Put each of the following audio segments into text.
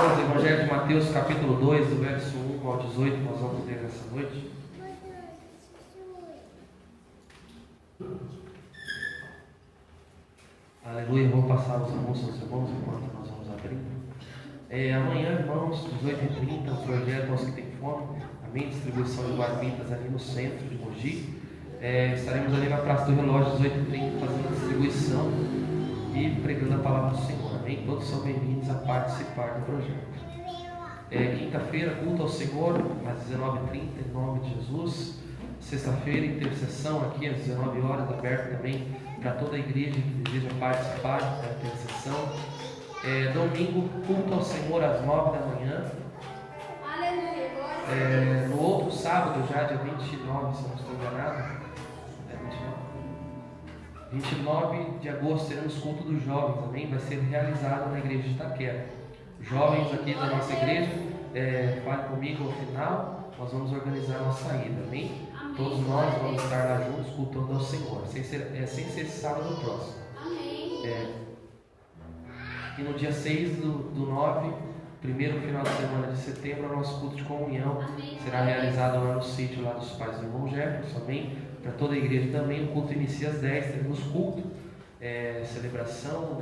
irmãos, Evangelho de Mateus, capítulo 2, do verso 1 ao 18, nós vamos ler nessa noite. Aleluia, vou passar os anúncios aos irmãos enquanto nós vamos abrir. Amanhã, irmãos, 18h30, o projeto Aos que Tem Fome, amém, distribuição de marmitas ali no centro de Mogi. Estaremos ali na Praça do Relógio, 18h30, fazendo a distribuição e pregando a palavra do Senhor, amém? Todos são bem-vindos a participar do projeto. Quinta-feira, culto ao Senhor, às 19h30, em nome de Jesus. Sexta-feira, intercessão aqui às 19 horas, aberto também para toda a igreja que deseja participar da intercessão. Domingo, culto ao Senhor às 9 da manhã. No outro sábado, já dia 29, se eu não estou enganado, 29 de agosto, teremos culto dos jovens, amém? Vai ser realizado na igreja de Itaquera. Jovens aqui da nossa igreja, fale comigo ao final, nós vamos organizar a nossa saída, amém? Todos nós vamos estar lá juntos cultuando ao Senhor, sem ser sábado próximo. E no dia 6 do 9, primeiro final de semana de setembro, o nosso culto de comunhão será realizado lá no sítio lá dos pais do irmão Jefferson, amém? Para toda a igreja também, o culto inicia às 10, teremos culto, celebração,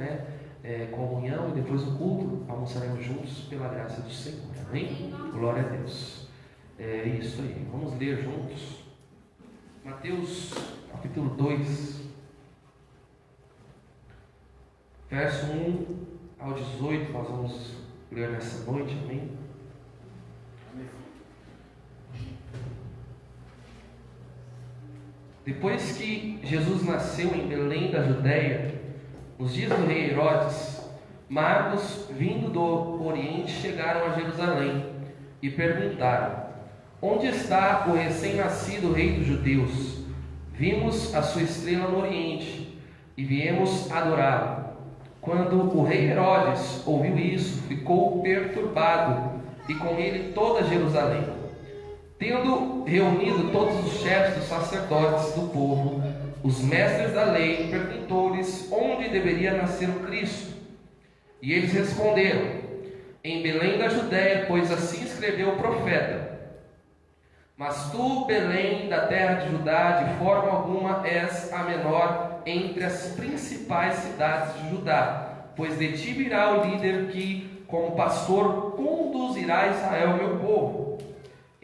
comunhão, e depois o culto, almoçaremos juntos pela graça do Senhor, amém? Glória a Deus. É isso aí, vamos ler juntos Mateus capítulo 2, verso 1 ao 18, nós vamos ler nessa noite, amém? Depois que Jesus nasceu em Belém da Judéia, nos dias do rei Herodes, magos vindo do Oriente chegaram a Jerusalém e perguntaram: onde está o recém-nascido rei dos judeus? Vimos a sua estrela no Oriente e viemos adorá-lo. Quando o rei Herodes ouviu isso, ficou perturbado, e com ele toda Jerusalém. Tendo reunido todos os chefes dos sacerdotes do povo, os mestres da lei, perguntou-lhes onde deveria nascer o Cristo. E eles responderam: em Belém da Judéia, pois assim escreveu o profeta: mas tu, Belém, da terra de Judá, de forma alguma és a menor entre as principais cidades de Judá, pois de ti virá o líder que, como pastor, conduzirá Israel, meu povo.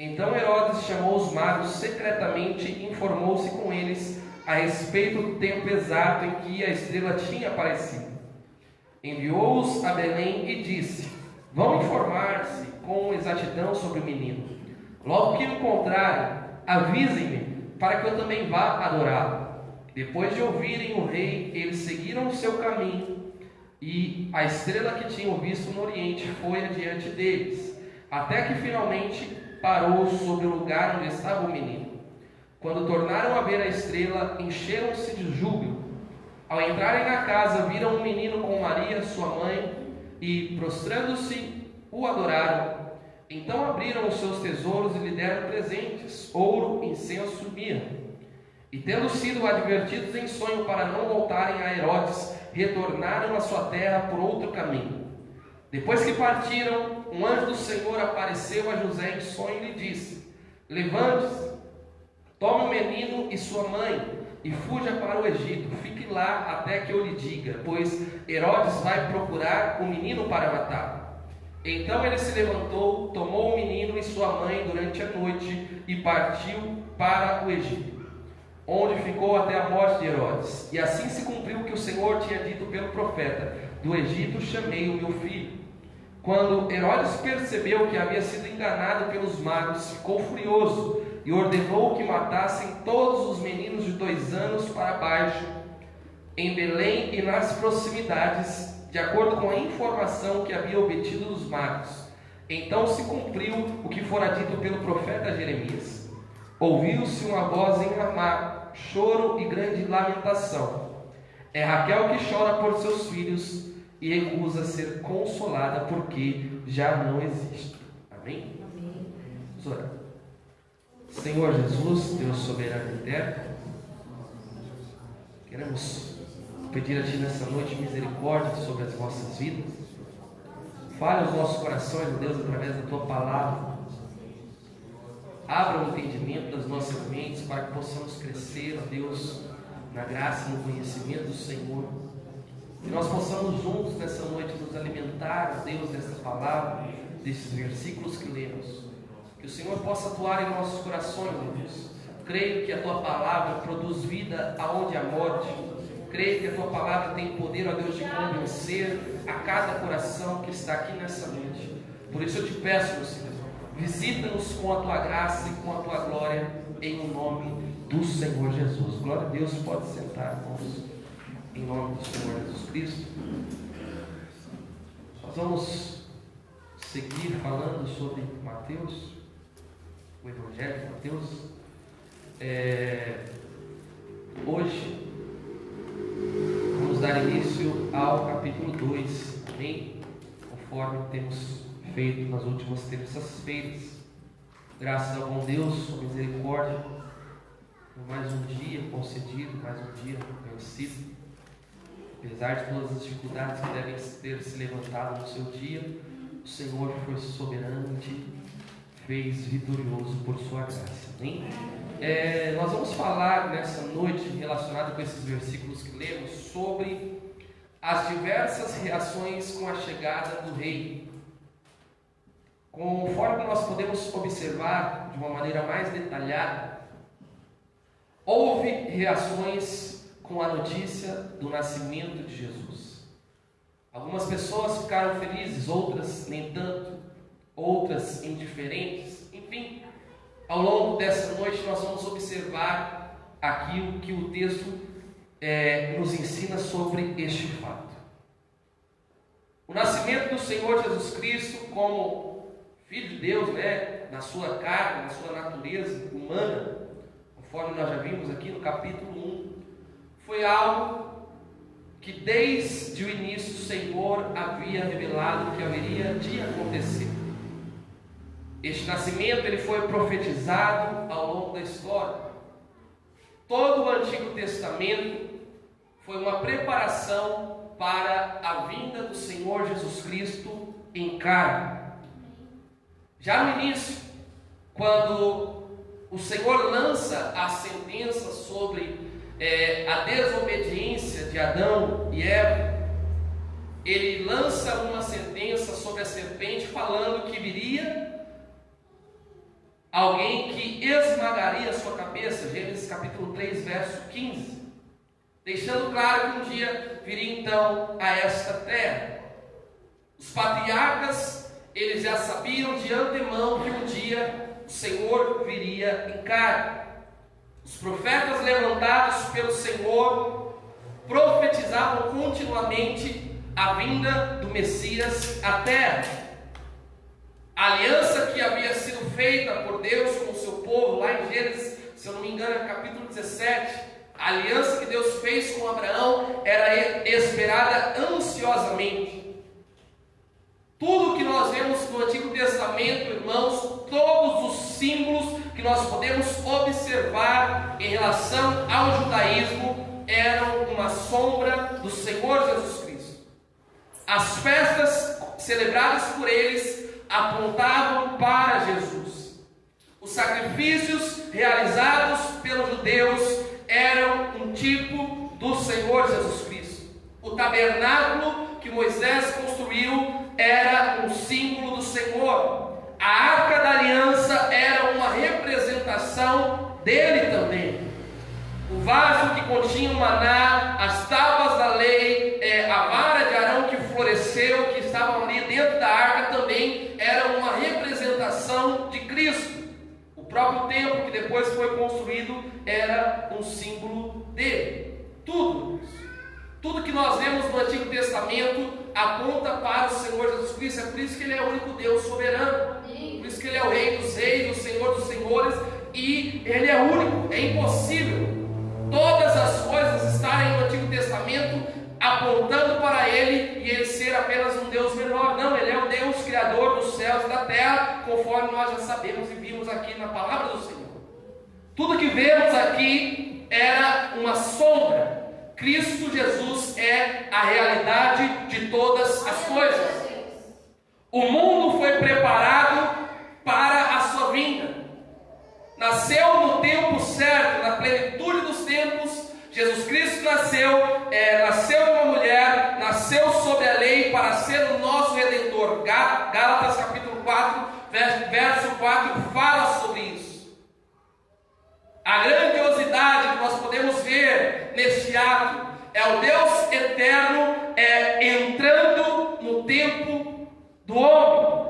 Então Herodes chamou os magos secretamente e informou-se com eles a respeito do tempo exato em que a estrela tinha aparecido. Enviou-os a Belém e disse: vão informar-se com exatidão sobre o menino. Logo que o encontrarem, avisem-me, para que eu também vá adorá-lo. Depois de ouvirem o rei, eles seguiram o seu caminho, e a estrela que tinham visto no Oriente foi adiante deles, até que finalmente parou sobre o lugar onde estava o menino. Quando tornaram a ver a estrela, encheram-se de júbilo. Ao entrarem na casa, viram um menino com Maria, sua mãe, e, prostrando-se, o adoraram. Então abriram os seus tesouros e lhe deram presentes: ouro, incenso e mirra. E tendo sido advertidos em sonho para não voltarem a Herodes, retornaram à sua terra por outro caminho. Depois que partiram, um anjo do Senhor apareceu a José em sonho e lhe disse: levante-se, tome o menino e sua mãe e fuja para o Egito. Fique lá até que eu lhe diga, pois Herodes vai procurar o menino para matá-lo. Então ele se levantou, tomou o menino e sua mãe durante a noite e partiu para o Egito, onde ficou até a morte de Herodes. E assim se cumpriu o que o Senhor tinha dito pelo profeta: do Egito chamei o meu filho. Quando Herodes percebeu que havia sido enganado pelos magos, ficou furioso e ordenou que matassem todos os meninos de 2 anos para baixo, em Belém e nas proximidades, de acordo com a informação que havia obtido dos magos. Então se cumpriu o que fora dito pelo profeta Jeremias. Ouviu-se uma voz em Ramá, choro e grande lamentação. É Raquel que chora por seus filhos e recusa ser consolada, porque já não existe. Amém? Vamos orar. Senhor Jesus, Deus soberano e eterno, queremos pedir a Ti nessa noite misericórdia sobre as nossas vidas. Fale aos nossos corações, Deus, através da Tua palavra. Abra o entendimento das nossas mentes para que possamos crescer, ó Deus, na graça e no conhecimento do Senhor. Que nós possamos juntos nessa noite nos alimentar, ó Deus, dessa palavra, desses versículos que lemos. Que o Senhor possa atuar em nossos corações, ó Deus. Creio que a Tua palavra produz vida aonde há morte. Creio que a Tua palavra tem poder, ó Deus, de convencer a cada coração que está aqui nessa noite. Por isso eu te peço, meu Senhor, visita-nos com a Tua graça e com a Tua glória, em nome do Senhor Jesus. Glória a Deus, pode sentar, irmãos, em nome do Senhor Jesus Cristo. Nós vamos seguir falando sobre Mateus, o Evangelho de Mateus. Hoje vamos dar início ao capítulo 2, amém? Conforme temos feito nas últimas terças-feiras. Graças ao bom Deus, sua misericórdia, por mais um dia concedido, mais um dia vencido. Apesar de todas as dificuldades que devem ter se levantado no seu dia, o Senhor foi soberano e te fez vitorioso por sua graça, amém? Nós vamos falar nessa noite, relacionado com esses versículos que lemos, sobre as diversas reações com a chegada do rei. Conforme nós podemos observar de uma maneira mais detalhada, houve reações com a notícia do nascimento de Jesus. Algumas pessoas ficaram felizes, outras nem tanto, outras indiferentes. Enfim, ao longo dessa noite nós vamos observar aquilo que o texto nos ensina sobre este fato. O nascimento do Senhor Jesus Cristo como Filho de Deus, na sua carne, na sua natureza humana, conforme nós já vimos aqui no capítulo 1, foi algo que desde o início o Senhor havia revelado que haveria de acontecer. Este nascimento ele foi profetizado ao longo da história. Todo o Antigo Testamento foi uma preparação para a vinda do Senhor Jesus Cristo em carne. Já no início, quando o Senhor lança a sentença sobre a desobediência de Adão e Eva, ele lança uma sentença sobre a serpente, falando que viria alguém que esmagaria a sua cabeça, Gênesis capítulo 3, verso 15, deixando claro que um dia viria então a esta terra. Os patriarcas, eles já sabiam de antemão que um dia o Senhor viria em carne. Os profetas levantados pelo Senhor profetizavam continuamente a vinda do Messias à terra. A aliança que havia sido feita por Deus com o seu povo, lá em Gênesis, se eu não me engano, é capítulo 17, a aliança que Deus fez com Abraão era esperada ansiosamente. Tudo que nós vemos no Antigo Testamento, irmãos, todos os símbolos que nós podemos observar em relação ao judaísmo eram uma sombra do Senhor Jesus Cristo. As festas celebradas por eles apontavam para Jesus. Os sacrifícios realizados pelos judeus eram um tipo do Senhor Jesus Cristo. O tabernáculo que Moisés construiu era um símbolo do Senhor. A Arca da Aliança era uma representação dele também. O vaso que continha o maná, as tábuas da lei, a vara de Arão que floresceu, que estavam ali dentro da arca, também era uma representação de Cristo. O próprio templo que depois foi construído era um símbolo dele. Tudo que nós vemos no Antigo Testamento aponta para o Senhor Jesus Cristo. É por isso que Ele é o único Deus soberano. Por isso que Ele é o Rei dos Reis, o Senhor dos Senhores. E Ele é único, é impossível todas as coisas estarem no Antigo Testamento apontando para Ele e Ele ser apenas um Deus menor. Não, Ele é o Deus Criador dos céus e da terra, conforme nós já sabemos e vimos aqui na palavra do Senhor. Tudo que vemos aqui era uma sombra. Cristo Jesus é a realidade de todas as coisas. O mundo foi preparado para a sua vinda. Nasceu no tempo certo, na plenitude dos tempos. Jesus Cristo nasceu de uma mulher, nasceu sob a lei para ser o nosso Redentor. Gálatas capítulo 4, verso 4 fala sobre isso. A grandiosidade que nós podemos ver neste ato é o Deus eterno entrando no tempo do homem.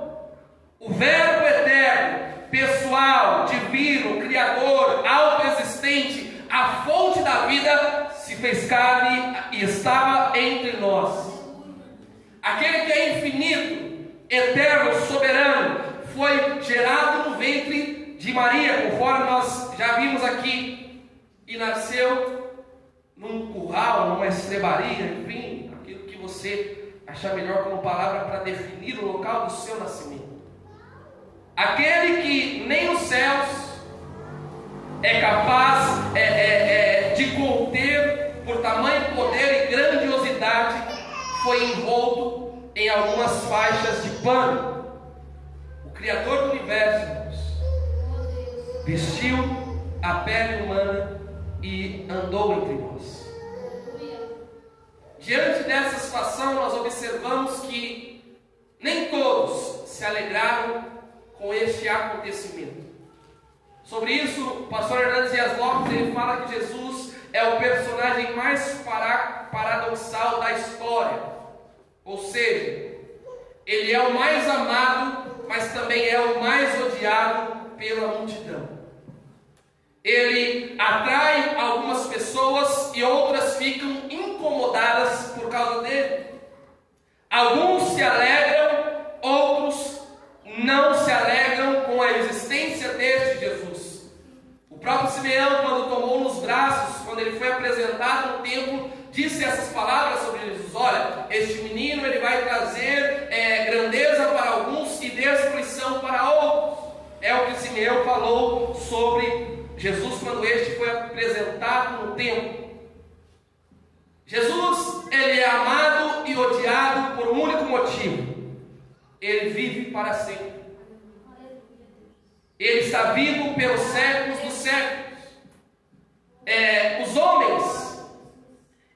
O Verbo eterno, pessoal, divino, criador, autoexistente, a fonte da vida, se fez carne e estava entre nós. Aquele que é infinito, eterno, soberano, foi gerado no ventre de Maria, conforme nós já vimos aqui, e nasceu num curral, numa estrebaria, enfim, aquilo que você achar melhor como palavra para definir o local do seu nascimento. Aquele que nem os céus é capaz de conter por tamanho poder e grandiosidade, foi envolto em algumas faixas de pano. O Criador do universo, irmãos, vestiu a pele humana e andou entre nós. Diante dessa situação, nós observamos que nem todos se alegraram com este acontecimento. Sobre isso, o pastor Hernandes Dias Lopes, ele fala que Jesus é o personagem mais paradoxal da história. Ou seja, ele é o mais amado, mas também é o mais odiado pela multidão. Ele atrai algumas pessoas e outras ficam incomodadas por causa dele. Alguns se alegram, outros não se alegram com a existência deste Jesus. O próprio Simeão, quando tomou nos braços, quando ele foi apresentado no templo, disse essas palavras sobre Jesus: olha, este menino ele vai trazer grandeza para alguns e destruição para outros. É o que Simeão falou sobre Jesus quando este foi apresentado no templo. Jesus, ele é amado e odiado por um único motivo: ele vive para sempre. Ele está vivo pelos séculos dos séculos. Os homens,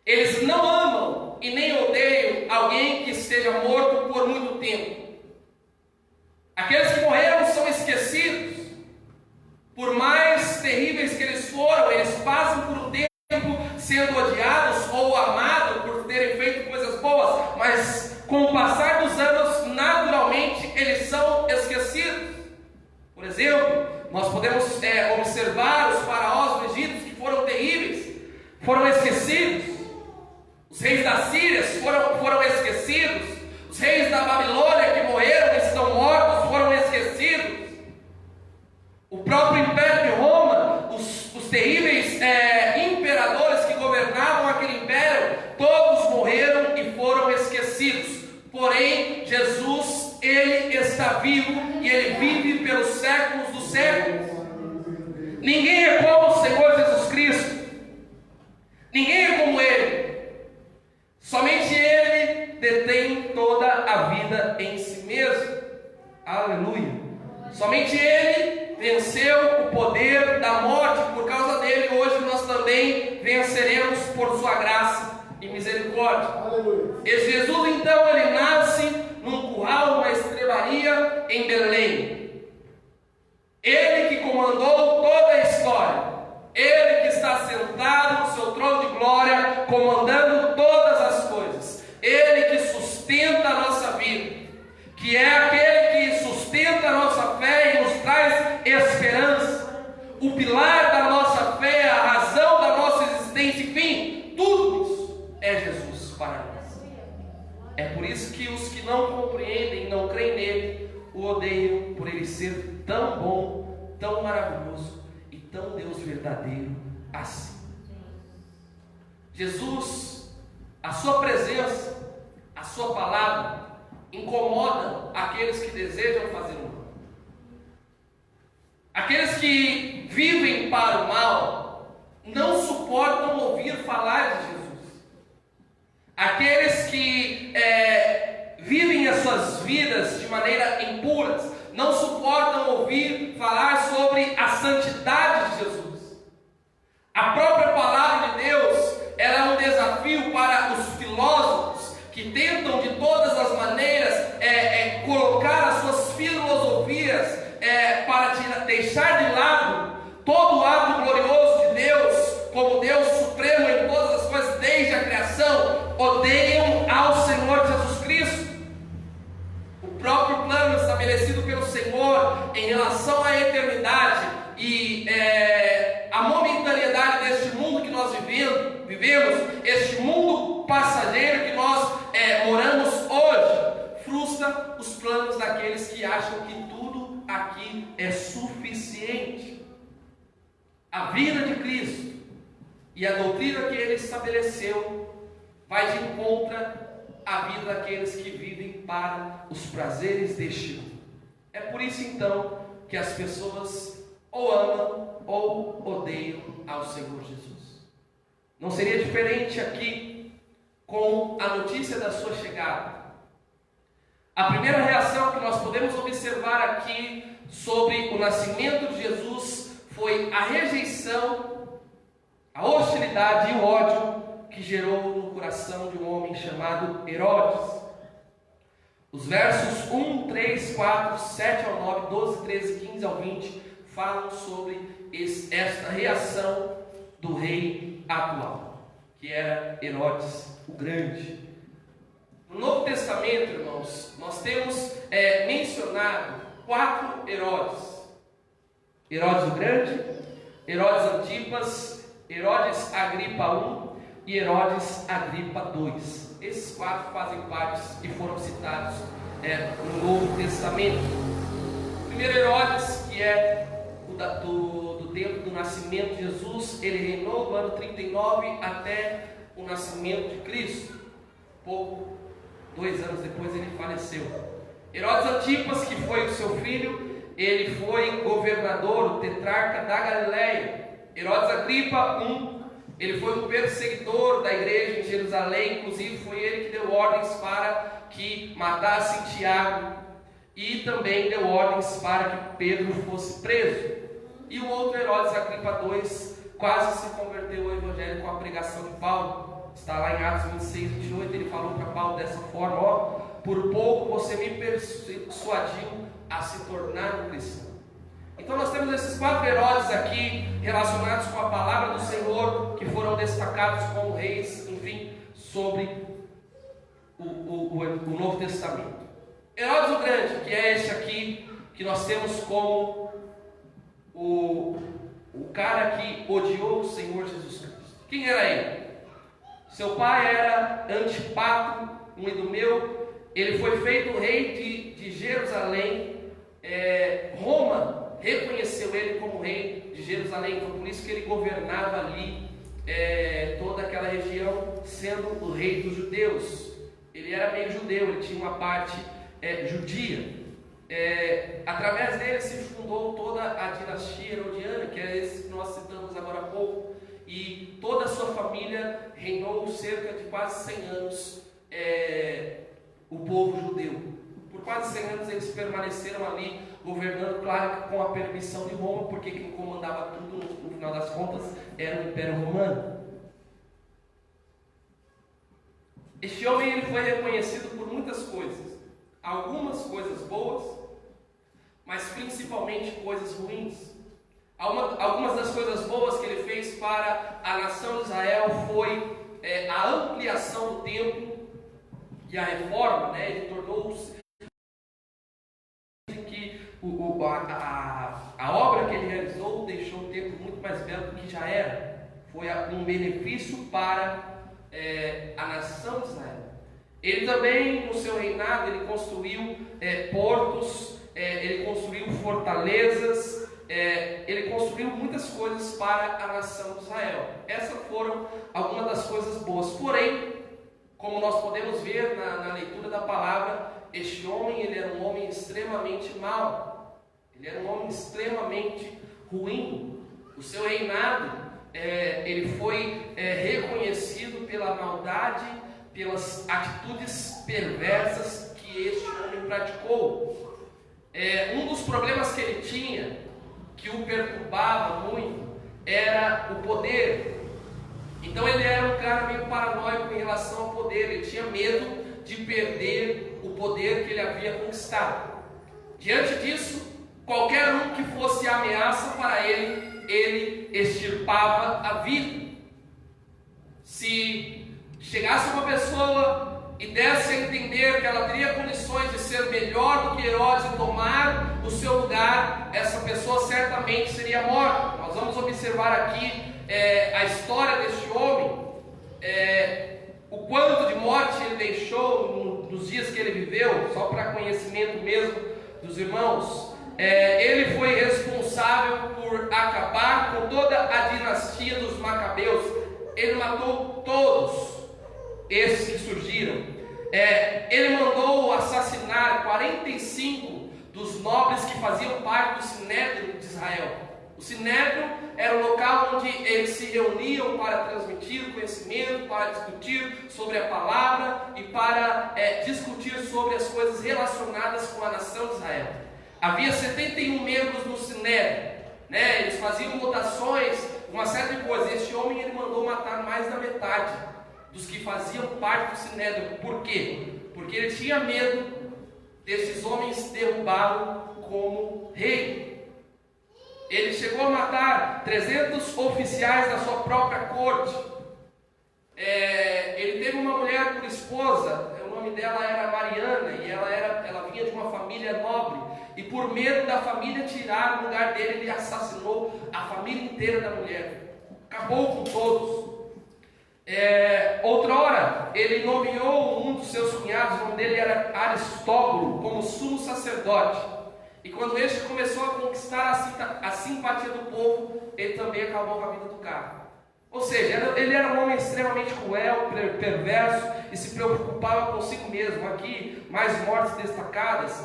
eles não amam e nem odeiam alguém que esteja morto por muito tempo. Aqueles que morreram são esquecidos. Por mais terríveis que eles foram, eles passam por um tempo sendo odiados ou amados por terem feito coisas boas, mas com o passar dos anos, naturalmente, eles são esquecidos. Por exemplo, nós podemos observar os faraós do Egito, que foram terríveis, foram esquecidos. Os reis da Síria foram esquecidos. Os reis da Babilônia que morreram e estão mortos foram esquecidos. O próprio Império de Roma, os terríveis imperadores que governavam aquele império, todos morreram e foram esquecidos. Porém, Jesus, ele está vivo e ele vive pelos séculos dos séculos. Ninguém é como o Senhor Jesus Cristo. Ninguém é como ele. Somente ele detém toda a vida em si mesmo. Aleluia. Somente ele venceu o poder da morte. Por causa dele, hoje nós também venceremos por sua graça e misericórdia. Aleluia. E Jesus, então, ele nasce num curral, numa estrebaria em Belém. Ele que comandou toda a história. Ele que está sentado no seu trono de glória, comandando todas as coisas. Ele que sustenta a nossa vida, que é aquele que sustenta a nossa fé e nos traz esperança. O pilar da nossa fé, a razão da nossa existência, enfim, tudo isso é Jesus para nós. É por isso que os que não compreendem, não creem nele, o odeiam por ele ser tão bom, tão maravilhoso e tão Deus verdadeiro assim. Jesus, a sua presença, a sua palavra incomoda aqueles que desejam fazer o mal. Aqueles que vivem para o mal não suportam ouvir falar de Jesus. Aqueles que vivem as suas vidas vidas de maneira impuras, não suportam ouvir falar sobre a santidade de Jesus. A própria palavra de Deus, ela é um desafio para os filósofos que tentam de todas as maneiras colocar as suas filosofias para deixar de lado todo o ato glorioso de Deus, como Deus supremo em todas as coisas desde a criação. Odeiam ao Senhor Jesus Cristo. O próprio plano estabelecido pelo Senhor em relação à eternidade e a momentaneidade deste mundo que nós vivemos, este mundo passageiro que nós moramos hoje, frustra os planos daqueles que acham que tudo aqui é suficiente. A vida de Cristo e a doutrina que Ele estabeleceu vai de encontro à vida daqueles que vivem para os prazeres deste mundo. É por isso então que as pessoas ou amam ou odeiam ao Senhor Jesus. Não seria diferente aqui com a notícia da sua chegada. A primeira reação que nós podemos observar aqui sobre o nascimento de Jesus foi a rejeição, a hostilidade e o ódio que gerou no coração de um homem chamado Herodes. Os versos 1, 3, 4, 7 ao 9, 12, 13, 15 ao 20 falam sobre esta reação do rei atual, que era Herodes o Grande. No Novo Testamento, irmãos, nós temos mencionado 4 Herodes: Herodes o Grande, Herodes Antipas, Herodes Agripa I e Herodes Agripa II. Esses 4 fazem parte e foram citados no Novo Testamento. O primeiro Herodes, que é do tempo do nascimento de Jesus, ele reinou do ano 39 até o nascimento de Cristo. 2 anos depois ele faleceu. Herodes Antipas, que foi o seu filho, ele foi governador, o tetrarca da Galileia. Herodes Agripa I, ele foi um perseguidor da igreja em Jerusalém, inclusive foi ele que deu ordens para que matassem Tiago, e também deu ordens para que Pedro fosse preso. E o outro Herodes Agripa II quase se converteu ao evangelho com a pregação de Paulo. Está lá em Atos 26, 28, ele falou para Paulo dessa forma: por pouco você me persuadiu a se tornar um cristão. Então nós temos esses 4 Herodes aqui relacionados com a palavra do Senhor, que foram destacados como reis, enfim, sobre o Novo Testamento. Herodes o Grande, que é este aqui, que nós temos como o cara que odiou o Senhor Jesus Cristo. Quem era ele? Seu pai era Antipato, um idumeu. Ele foi feito rei de Jerusalém. Roma reconheceu ele como rei de Jerusalém, então por isso que ele governava ali toda aquela região, sendo o rei dos judeus. Ele era meio judeu, ele tinha uma parte judia. Através dele se fundou toda a dinastia herodiana, que é esse que nós citamos agora há pouco, e toda a sua família reinou cerca de quase 100 anos o povo judeu. Por quase 100 anos eles permaneceram ali governando, claro, com a permissão de Roma, porque quem comandava tudo no final das contas era o Império Romano. Este homem ele foi reconhecido por muitas coisas, algumas coisas boas, mas principalmente coisas ruins. Algumas das coisas boas que ele fez para a nação de Israel foi a ampliação do templo e a reforma, né? Ele tornou-se que a obra que ele realizou deixou o templo muito mais belo do que já era. Foi um benefício para a nação de Israel. Ele também, no seu reinado, ele construiu portos, ele construiu fortalezas, ele construiu muitas coisas para a nação de Israel. Essas foram algumas das coisas boas. Porém, como nós podemos ver na leitura da palavra, este homem ele era um homem extremamente mau. Ele era um homem extremamente ruim. O seu reinado ele foi reconhecido pela maldade, pelas atitudes perversas que que este homem praticou. Um dos problemas que ele tinha, que o perturbava muito, era o poder. Então ele era um cara meio paranoico em relação ao poder. Ele tinha medo de perder o poder que ele havia conquistado. Diante disso, qualquer um que fosse ameaça para ele extirpava a vida. Se chegasse uma pessoa e desse a entender que ela teria condições de ser melhor do que Herodes e tomar o seu lugar, essa pessoa certamente seria morta. Nós vamos observar aqui a história deste homem, o quanto de morte ele deixou nos dias que ele viveu, só para conhecimento mesmo dos irmãos. Ele foi responsável por acabar com toda a dinastia dos Macabeus. Ele matou todos esses que surgiram. Ele mandou assassinar 45 dos nobres que faziam parte do Sinédrio de Israel. O Sinédrio era o local onde eles se reuniam para transmitir conhecimento, para discutir sobre a palavra e para discutir sobre as coisas relacionadas com a nação de Israel. Havia 71 membros no Sinédrio, eles faziam votações, uma série de coisas. Este homem ele mandou matar mais da metade dos que faziam parte do Sinédrio. Por quê? Porque ele tinha medo desses homens derrubá-lo como rei. Ele chegou a matar 300 oficiais da sua própria corte. Ele teve uma mulher por esposa, o nome dela era Mariana, e ela vinha de uma família nobre. E por medo da família tirar o lugar dele, ele assassinou a família inteira da mulher. Acabou com todos. Outrora, ele nomeou um dos seus cunhados, o nome dele era Aristóbulo, como sumo sacerdote. E quando este começou a conquistar a simpatia do povo, ele também acabou com a vida do cara. Ou seja, ele era um homem extremamente cruel, perverso e se preocupava consigo mesmo. Aqui, mais mortes destacadas.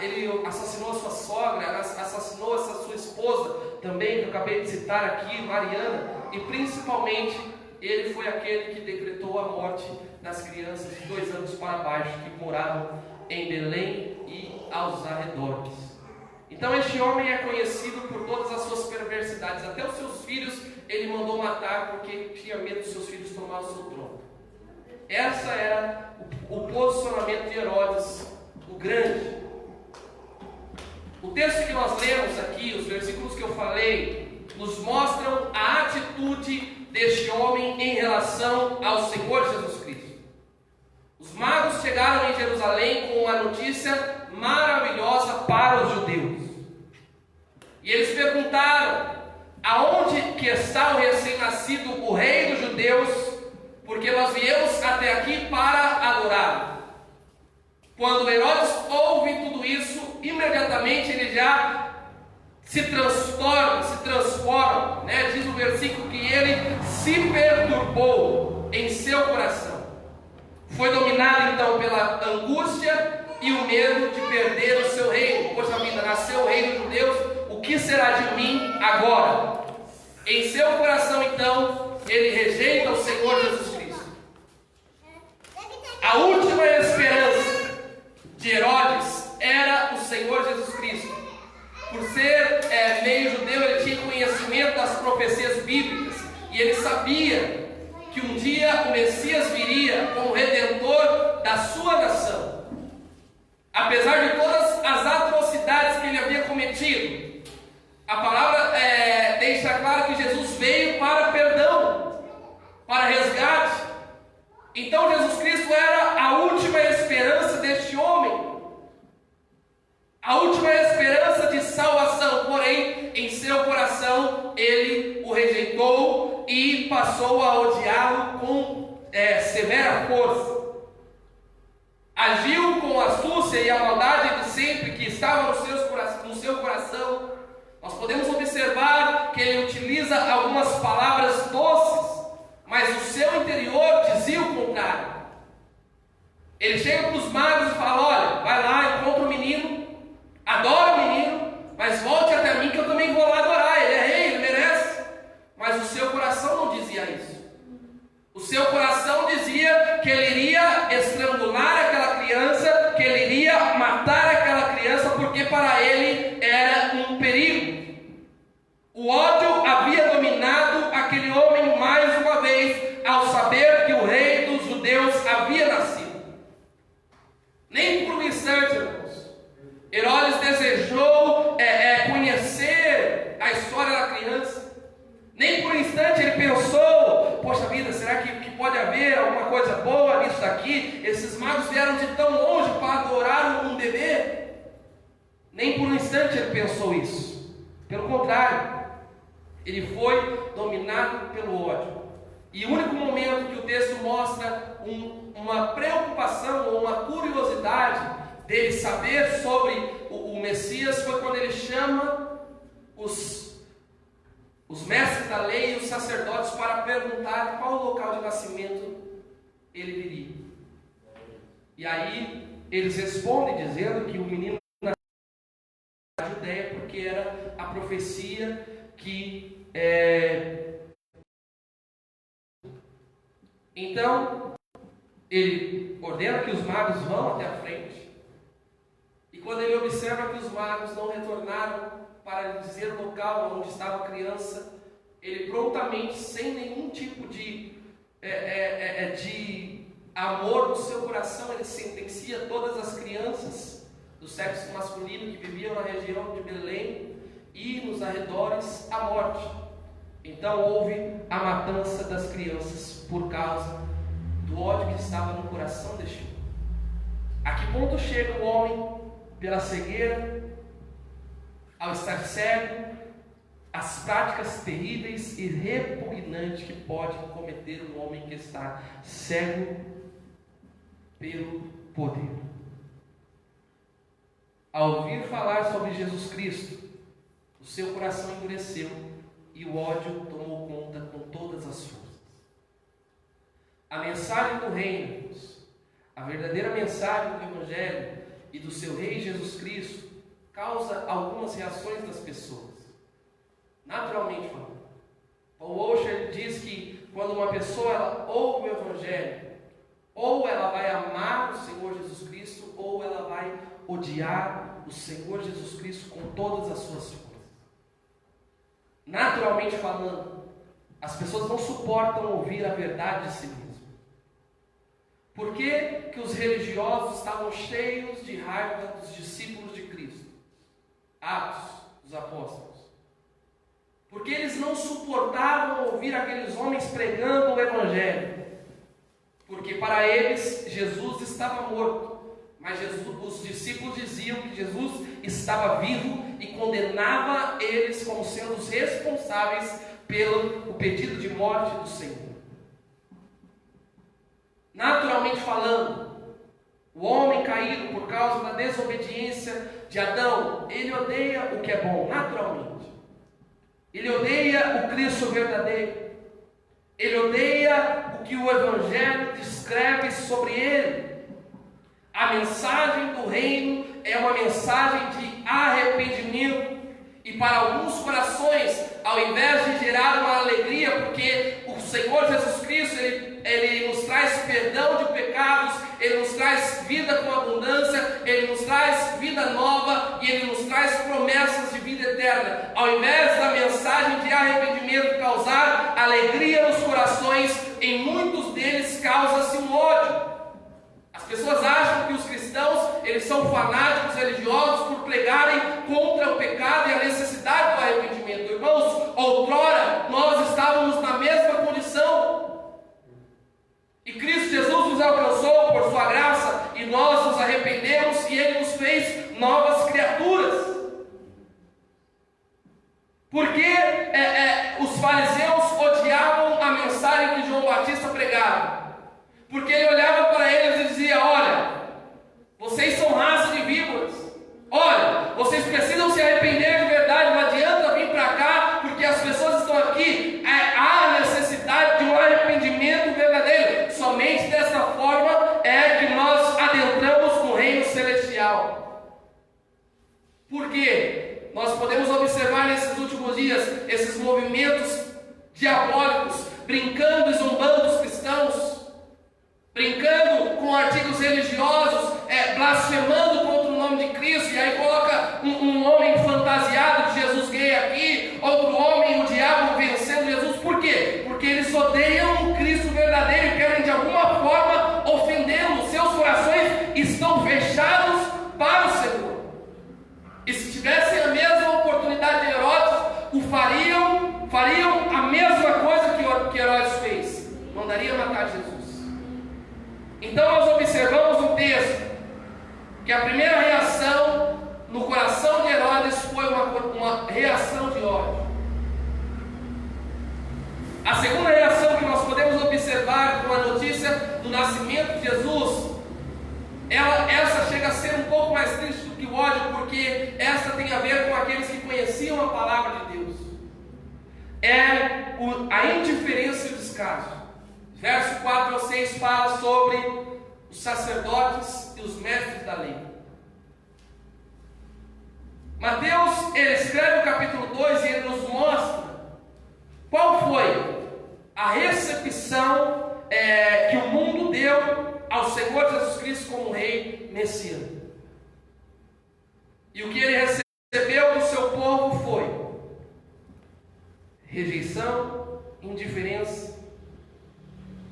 Ele assassinou a sua sogra, assassinou essa sua esposa também, que eu acabei de citar aqui, Mariana. E principalmente, ele foi aquele que decretou a morte das crianças de 2 anos para baixo, que moravam em Belém e aos arredores. Então este homem é conhecido por todas as suas perversidades. Até os seus filhos ele mandou matar porque tinha medo dos seus filhos tomar o seu trono. Essa era o posicionamento de Herodes o Grande. O texto que nós lemos aqui, os versículos que eu falei, nos mostram a atitude deste homem em relação ao Senhor Jesus Cristo. Os magos chegaram em Jerusalém com uma notícia maravilhosa para os judeus. E eles perguntaram: aonde que está o recém-nascido, o rei dos judeus? Porque nós viemos até aqui para adorar. Quando Herodes ouve tudo isso, imediatamente ele já se transforma, diz o versículo que ele se perturbou em seu coração. Foi dominado então pela angústia e o medo de perder o seu reino. Poxa vida, nasceu o reino de Deus, o que será de mim agora? Em seu coração então, ele rejeita o Senhor Jesus Cristo. A última esperança de Herodes era o Senhor Jesus Cristo. Por ser meio judeu, ele tinha conhecimento das profecias bíblicas e ele sabia que um dia o Messias viria como redentor da sua nação. Apesar de todas as atrocidades que ele havia cometido, a palavra deixa claro que Jesus veio para perdão, para resgate. Então Jesus Cristo era a última esperança deste homem, a última esperança de salvação. Porém, em seu coração ele o rejeitou e passou a odiá-lo com severa força. Agiu com a astúcia e a maldade de sempre que estava no seu coração. Nós podemos observar que ele utiliza algumas palavras doces, mas o seu interior dizia o contrário. Ele chega para os magos e fala: olha, vai lá, encontra o menino, adora o menino, mas volte até mim que eu também vou lá adorar. Ele é rei, ele merece. Mas o seu coração não dizia isso. O seu coração dizia que ele iria estrangular aquela criança, que ele instante, irmãos, Herodes desejou conhecer a história da criança. Nem por um instante ele pensou: poxa vida, será que pode haver alguma coisa boa nisso daqui? Esses magos vieram de tão longe para adorar um bebê. Nem por um instante ele pensou isso. Pelo contrário, ele foi dominado pelo ódio. E o único momento que o texto mostra uma preocupação ou uma curiosidade dele saber sobre o Messias foi quando ele chama os mestres da lei e os sacerdotes para perguntar qual o local de nascimento ele viria. E aí eles respondem dizendo que o menino nasceu na Judéia, porque era a profecia que Então ele ordena que os magos vão até a frente. E quando ele observa que os magos não retornaram para lhe dizer o local onde estava a criança, ele prontamente, sem nenhum tipo de amor no seu coração, ele sentencia todas as crianças do sexo masculino que viviam na região de Belém e nos arredores à morte. Então houve a matança das crianças por causa do ódio que estava no coração deste homem. A que ponto chega o homem pela cegueira, ao estar cego, as práticas terríveis e repugnantes que pode cometer um homem que está cego pelo poder. Ao ouvir falar sobre Jesus Cristo, o seu coração endureceu e o ódio tomou conta com todas as forças. A mensagem do reino, a verdadeira mensagem do Evangelho e do seu Rei Jesus Cristo, causa algumas reações das pessoas. Naturalmente falando, Paul Washer diz que quando uma pessoa ela ouve o Evangelho, ou ela vai amar o Senhor Jesus Cristo, ou ela vai odiar o Senhor Jesus Cristo com todas as suas forças. Naturalmente falando, as pessoas não suportam ouvir a verdade de si mesmo. Por que que os religiosos estavam cheios de raiva dos discípulos de Cristo? Atos dos Apóstolos. Porque eles não suportavam ouvir aqueles homens pregando o Evangelho. Porque para eles Jesus estava morto. Mas os discípulos diziam que Jesus estava vivo e condenava eles como sendo os responsáveis pelo pedido de morte do Senhor. Naturalmente falando, o homem caído por causa da desobediência de Adão, ele odeia o que é bom, naturalmente. Ele odeia o Cristo verdadeiro. Ele odeia o que o Evangelho descreve sobre ele. A mensagem do reino é uma mensagem de arrependimento. E para alguns corações, ao invés de gerar uma alegria, porque o Senhor Jesus Cristo, Ele nos traz perdão de pecados, Ele nos traz vida com abundância, Ele nos traz vida nova e Ele nos traz promessas de vida eterna. Ao invés da mensagem de arrependimento causar alegria nos corações, em muitos deles causa-se um ódio. As pessoas acham que os cristãos, eles são fanáticos religiosos por pregarem contra o pecado e a necessidade do arrependimento. Irmãos, outrora nós estávamos na mesma condição. E Cristo Jesus nos alcançou por sua graça e nós nos arrependemos e Ele nos fez novas criaturas. Porque os fariseus odiavam a mensagem que João Batista pregava. Porque ele olhava para eles e dizia: olha, vocês são raça de víboras. Olha, vocês precisam se arrepender de verdade. Não adianta vir para cá, porque as pessoas estão aqui. Há necessidade de um arrependimento verdadeiro. Somente dessa forma é que nós adentramos no reino celestial. Por quê? Nós podemos observar nesses últimos dias esses movimentos diabólicos, brincando e zombando os cristãos, brincando com artigos religiosos, blasfemando contra o nome de Cristo, e aí coloca um homem fantasiado de Jesus gay aqui, outro homem, o diabo vencendo Jesus. Por quê? Porque eles odeiam o Cristo verdadeiro e querem de alguma forma ofendê-lo. Seus corações estão fechados que a primeira reação no coração de Herodes foi uma reação de ódio. A segunda reação que nós podemos observar com a notícia do nascimento de Jesus, essa chega a ser um pouco mais triste do que o ódio, porque essa tem a ver com aqueles que conheciam a palavra de Deus. É a indiferença e o descaso. Verso 4 ao 6 fala sobre os sacerdotes e os mestres da lei. Mateus, ele escreve o capítulo 2 e ele nos mostra qual foi a recepção que o mundo deu ao Senhor Jesus Cristo como Rei Messias. E o que ele recebeu do seu povo foi rejeição, indiferença.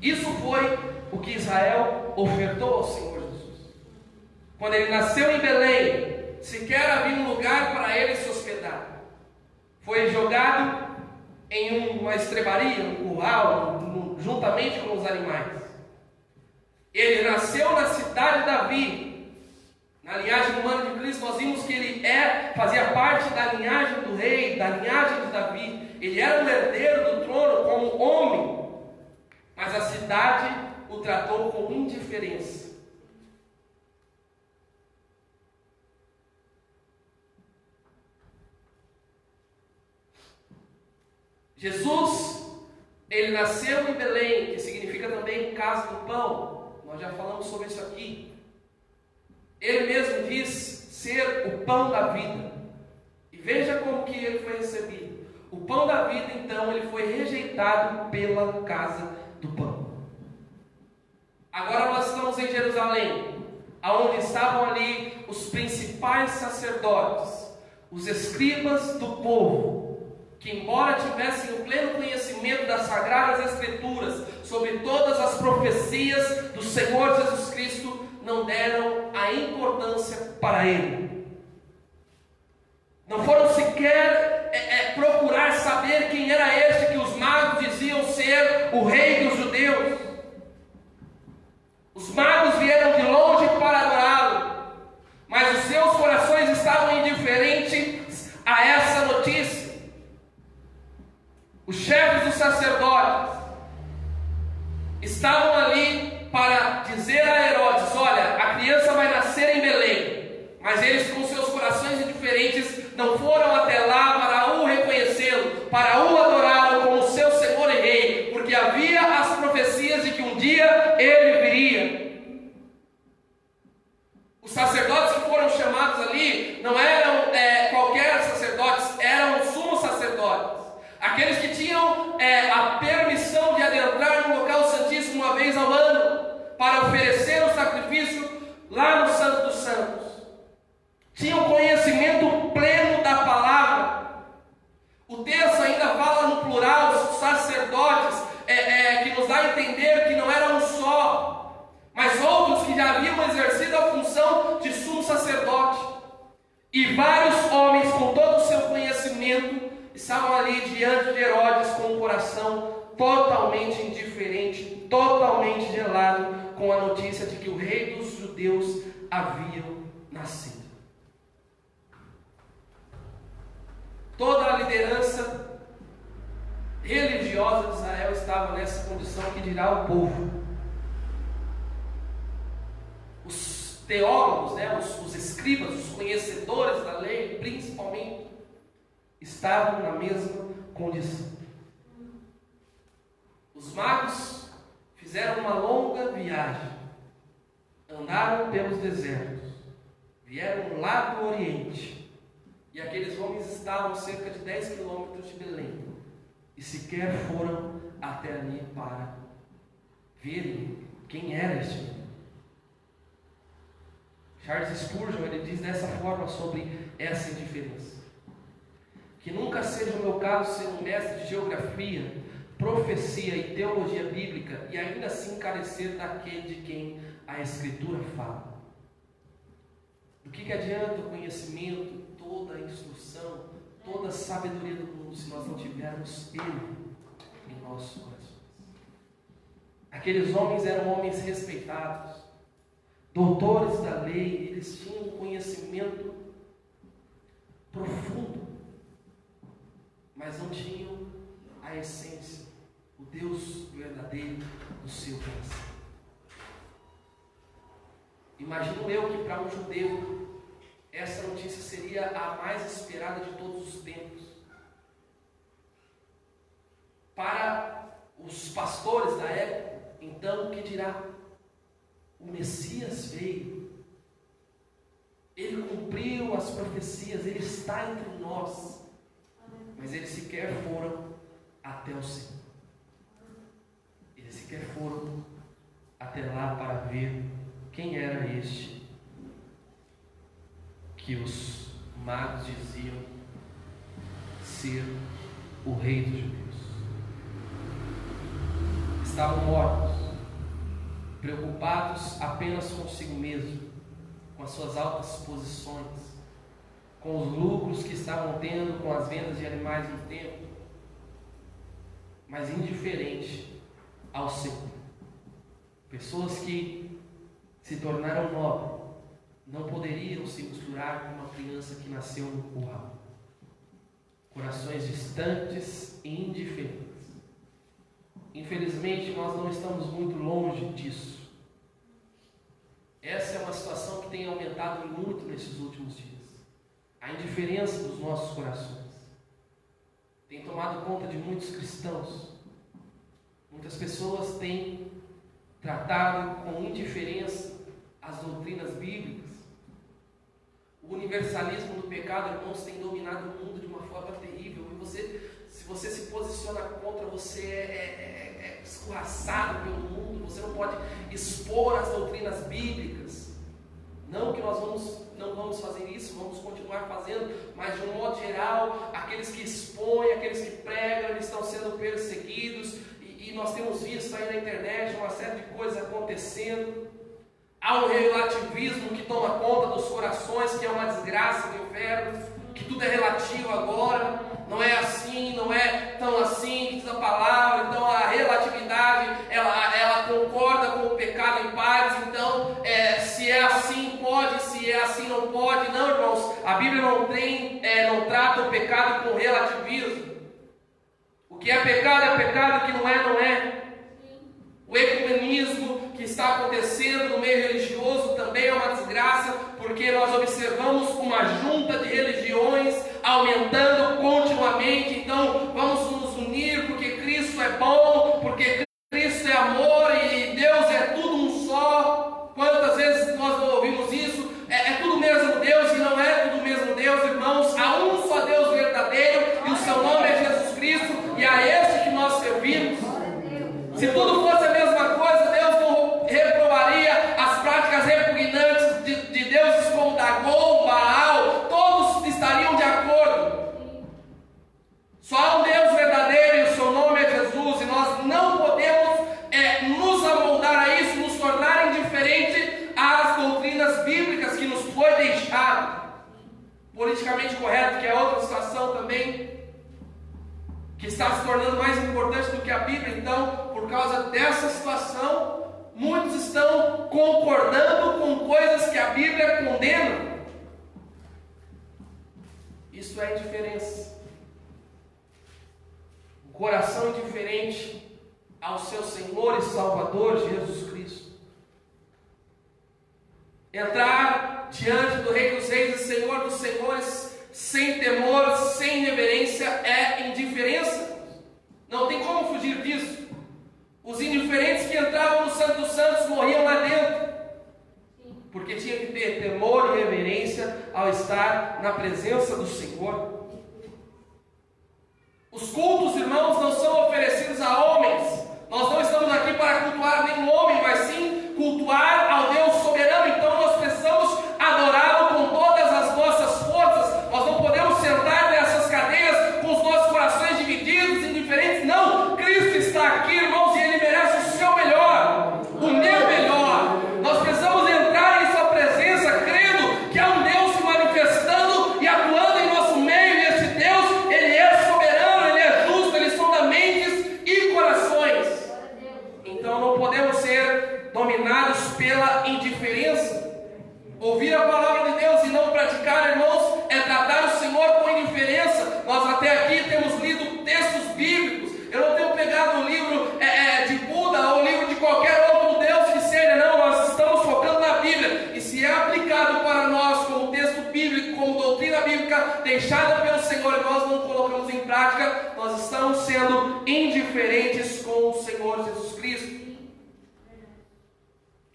Isso foi o que Israel ofertou ao Senhor Jesus. Quando ele nasceu em Belém, sequer havia um lugar para ele se hospedar. Foi jogado em uma estrebaria, um curral, juntamente com os animais. Ele nasceu na cidade de Davi. Na linhagem humana de Cristo, nós vimos que ele fazia parte da linhagem do rei, da linhagem de Davi. Ele era um herdeiro do trono como homem, mas a cidade o tratou com indiferença. Jesus, ele nasceu em Belém, que significa também casa do pão. Nós já falamos sobre isso aqui. Ele mesmo diz ser o pão da vida. E veja como que ele foi recebido. O pão da vida, então, ele foi rejeitado pela casa do pão. Agora nós estamos em Jerusalém, aonde estavam ali os principais sacerdotes, os escribas do povo, que embora tivessem o pleno conhecimento das Sagradas Escrituras, sobre todas as profecias do Senhor Jesus Cristo, não deram a importância para ele. Não foram sequer procurar saber quem era este que os magos diziam ser o rei dos judeus. Os magos vieram de longe para adorá-lo, mas os seus corações estavam indiferentes a essa notícia. Os chefes dos sacerdotes estavam ali para dizer a Herodes: olha, a criança vai nascer em Belém. Mas eles, com seus corações indiferentes, não foram até lá para o reconhecê-lo, para o adorá-lo como seu Senhor e Rei, porque havia as profecias de que um dia ele viria. Os sacerdotes que foram chamados ali não eram qualquer sacerdotes, eram os sumos sacerdotes, aqueles que tinham a permissão de adentrar no local santíssimo uma vez ao ano, para oferecer o sacrifício lá no Santo dos Santos. Tinham conhecimento pleno da palavra. O texto ainda fala no plural, os sacerdotes, que nos dá a entender que não era um só, mas outros que já haviam exercido a função de sumo sacerdote. E vários homens com todo o seu conhecimento estavam ali diante de Herodes com o coração totalmente indiferente, totalmente gelado, com a notícia de que o rei dos judeus havia nascido. Toda a liderança religiosa de Israel estava nessa condição, que dirá o povo. Os teólogos, os escribas, os conhecedores da lei, principalmente, estavam na mesma condição. Os magos fizeram uma longa viagem, andaram pelos desertos, vieram lá do Oriente, e aqueles homens estavam cerca de 10 quilômetros de Belém, e sequer foram até ali para verem quem era este menino. Charles Spurgeon, ele diz dessa forma sobre essa indiferença: que nunca seja o meu caso ser um mestre de geografia, profecia e teologia bíblica, e ainda assim carecer daquele de quem a Escritura fala. Do que adianta o conhecimento, toda a instrução, toda a sabedoria do mundo, se nós não tivermos Ele em nossos corações? Aqueles homens eram homens respeitados, doutores da lei, eles tinham um conhecimento profundo, mas não tinham a essência, o Deus verdadeiro do seu coração. Imagino eu que para um judeu essa notícia seria a mais esperada de todos os tempos. Para os pastores da época, então, o que dirá? O Messias veio, ele cumpriu as profecias, ele está entre nós, mas eles sequer foram até o Senhor. Eles sequer foram até lá para ver quem era este que os magos diziam ser o rei dos judeus. Estavam mortos, preocupados apenas consigo mesmo, com as suas altas posições, com os lucros que estavam tendo com as vendas de animais no templo, mas indiferente ao Senhor. Pessoas que se tornaram nobres não poderiam se misturar com uma criança que nasceu no curral. Corações distantes e indiferentes. Infelizmente, nós não estamos muito longe disso. Essa é uma situação que tem aumentado muito nesses últimos dias. A indiferença dos nossos corações tem tomado conta de muitos cristãos. Muitas pessoas têm tratado com indiferença as doutrinas bíblicas. O universalismo do pecado, irmãos, tem dominado o mundo de uma forma terrível. E se você se posiciona contra, você é escorraçado pelo mundo. Você não pode expor as doutrinas bíblicas. Não que nós não vamos fazer isso, vamos continuar fazendo, mas de um modo geral, aqueles que expõem, aqueles que pregam, eles estão sendo perseguidos. E nós temos visto aí na internet uma série de coisas acontecendo. Há um relativismo que toma conta dos corações, que é uma desgraça do inferno, que tudo é relativo agora, não é assim, não é tão assim, que diz a palavra. Então a relatividade, ela concorda com o pecado em partes. Então se é assim pode, se é assim não pode. Não, irmãos, a Bíblia não trata o pecado com relativismo. O que é pecado, o que não é. O ecumenismo que está acontecendo no meio religioso também é uma desgraça, porque nós observamos uma junta de religiões aumentando continuamente. Então vamos nos unir porque Cristo é bom, porque Cristo é amor e Deus é tudo um só. Quantas vezes nós não ouvimos isso? É tudo o mesmo Deus e não é tudo o mesmo Deus, irmãos. Há um só Deus verdadeiro e o seu nome é Jesus Cristo, e a esse que nós servimos. Se tudo fosse a mesma coisa, Deus não reprovaria as práticas repugnantes de deuses como Dagon, Baal. Todos estariam de acordo. Só há um Deus verdadeiro e o seu nome é Jesus, e nós não podemos nos amoldar a isso, nos tornar indiferente às doutrinas bíblicas que nos foi deixado. Politicamente correto, que é outra situação também, que está se tornando mais importante do que a Bíblia. Então, por causa dessa situação, muitos estão concordando com coisas que a Bíblia condena. Isso é indiferença. O coração indiferente ao seu Senhor e Salvador Jesus Cristo. Entrar diante do Rei dos Reis e Senhor dos Senhores sem temor, sem reverência, é indiferença. Não tem como fugir disso. Os indiferentes que entravam no Santo dos Santos morriam lá dentro, porque tinha que ter temor e reverência ao estar na presença do Senhor. Os cultos, irmãos, não são oferecidos a homens. Nós não estamos aqui para cultuar nenhum homem, mas sim cultuar ao Deus soberano. Então nós precisamos adorá-lo com todas as nossas forças. Nós não podemos sentar nessas cadeiras com os nossos corações divididos, indiferentes. Não, Cristo está aqui, irmãos, e Ele merece o seu melhor, o meu melhor. Nós precisamos entrar em sua presença, crendo que há um Deus se manifestando e atuando em nosso meio. E esse Deus, Ele é soberano, Ele é justo, Ele sonda mentes e corações. Então não podemos ser dominados pela indiferença palavra de Deus e não praticar, irmãos, é tratar o Senhor com indiferença. Nós até aqui temos lido textos bíblicos. Eu não tenho pegado o livro de Buda ou o livro de qualquer outro Deus que seja, não. Nós estamos focando na Bíblia. E se é aplicado para nós como texto bíblico, como doutrina bíblica deixada pelo Senhor, e nós não colocamos em prática, nós estamos sendo indiferentes com o Senhor Jesus Cristo.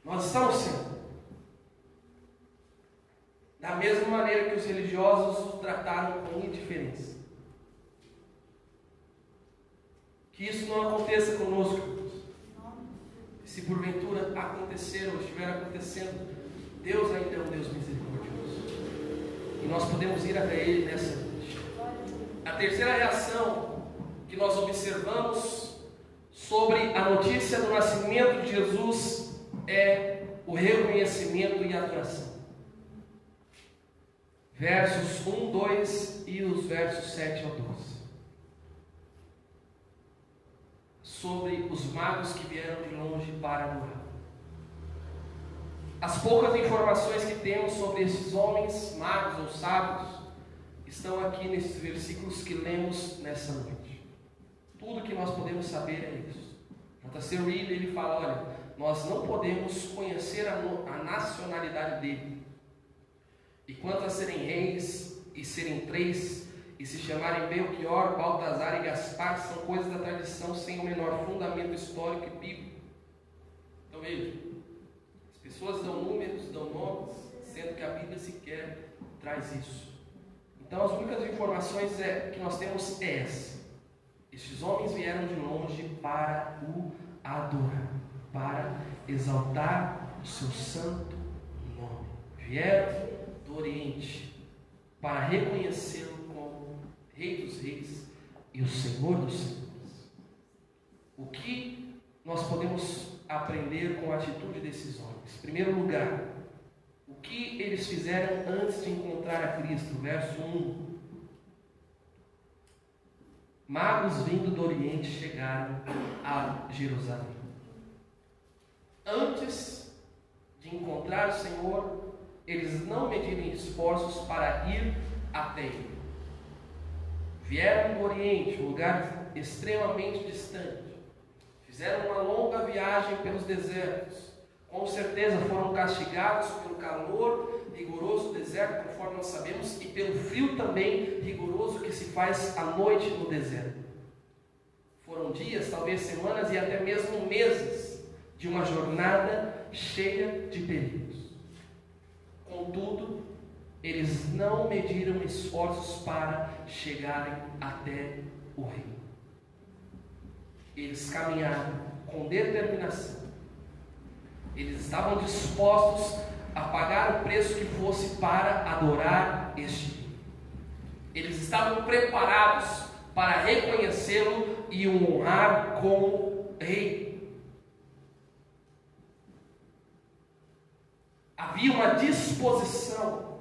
Nós estamos sendo. Da mesma maneira que os religiosos o trataram com indiferença. Que isso não aconteça conosco, irmãos. Se porventura acontecer ou estiver acontecendo, Deus ainda é um Deus misericordioso. E nós podemos ir até Ele nessa noite. A terceira reação que nós observamos sobre a notícia do nascimento de Jesus é o reconhecimento e adoração. Versos 1, 2 e os versos 7 ao 12. Sobre os magos que vieram de longe para adorar. As poucas informações que temos sobre esses homens, magos ou sábios, estão aqui nesses versículos que lemos nessa noite. Tudo que nós podemos saber é isso. J.C. Reed, ele fala, olha, nós não podemos conhecer a nacionalidade dele. E quanto a serem reis e serem três, e se chamarem Belchior, Baltazar e Gaspar, são coisas da tradição sem o menor fundamento histórico e bíblico. Então veja, as pessoas dão números, dão nomes, sendo que a Bíblia sequer traz isso. Então as únicas informações que nós temos é essa. Estes homens vieram de longe para o adorar, para exaltar o seu santo nome. Vieram do Oriente para reconhecê-lo como Rei dos Reis e o Senhor dos Senhores. O que nós podemos aprender com a atitude desses homens? Em primeiro lugar, o que eles fizeram antes de encontrar a Cristo? Verso 1. Magos vindo do Oriente chegaram a Jerusalém. Antes de encontrar o Senhor, eles não mediram esforços para ir até Ele. Vieram do Oriente, um lugar extremamente distante. Fizeram uma longa viagem pelos desertos. Com certeza foram castigados pelo calor rigoroso do deserto, conforme nós sabemos, e pelo frio também rigoroso que se faz à noite no deserto. Foram dias, talvez semanas e até mesmo meses de uma jornada cheia de perigos. Contudo, eles não mediram esforços para chegarem até o Rei. Eles caminharam com determinação. Eles estavam dispostos a pagar o preço que fosse para adorar este Rei. Eles estavam preparados para reconhecê-lo e o honrar como Rei. Havia uma disposição